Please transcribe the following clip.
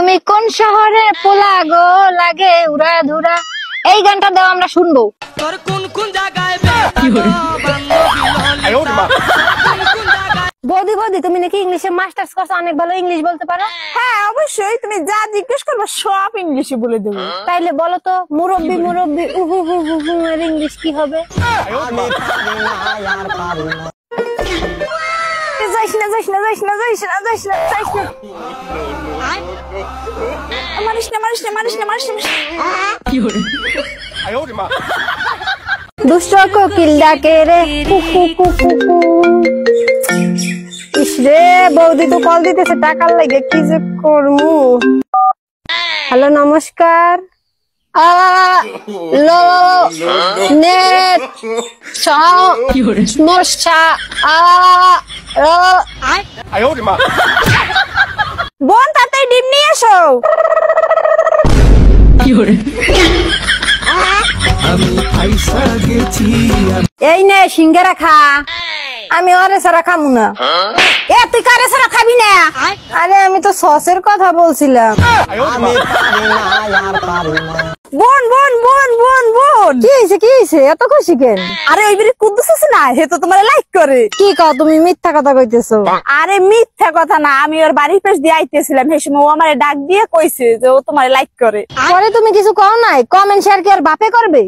তুমি কোন শহরে পোলা গো লাগে উড়া ধুরা, এই গানটা দাও আমরা শুনবো। তোর কোন কোন জায়গায় বৌদি বৌদি তুমি নাকি ইংলিশে মাস্টার্স করছো, অনেক ভালো ইংলিশ বলতে পারো। হ্যাঁ অবশ্যই, তুমি যা জিজ্ঞেস করবো সব ইংলিশে বলে দেবো। তাইলে বলো তো মুরব্বি মুরব্বি উহু হু হু হু এর ইংলিশ কি হবে? যাইস না যাইস না যাইস না যাইস না যাইস না যাইস না, মারিস না মারিস না মারিস না মারিস না। দুষ্ট কোকিল ডাকে রে কুকু কুকু কু। ইস রে বৌদি তো কল দিতেছে টাকার লাগে, কি যে করবো। হ্যালো নমস্কার, নেট সমস্যা। বোন তাড়াতাড়ি ডিম নিয়ে এসো। এই নে সিঙ্গারা খা। আমি ওরে সারা খামু না। এ তুই কারে ছাড়া খাবি না? আরে আমি তো সসের কথা বলছিলাম। বোন বোন বোন বোন বোন, কি হয়েছে কি হয়েছে এত খুশি কেন? আরে ওই বেরি কুদ্দুস আছে না, হে তো তোমার লাইক করে। কি কও তুমি মিথ্যা কথা কইতেছো? আরে মিথ্যা কথা না, আমি ওর বাড়ির পাশ দিয়ে আইতেছিলাম, সেই সময় ও আমারে ডাক দিয়ে কইছে যে ও তোমার লাইক করে। পরে তুমি কিছু কও নাই? কমেন্ট শেয়ার কি আর বাপে করবে?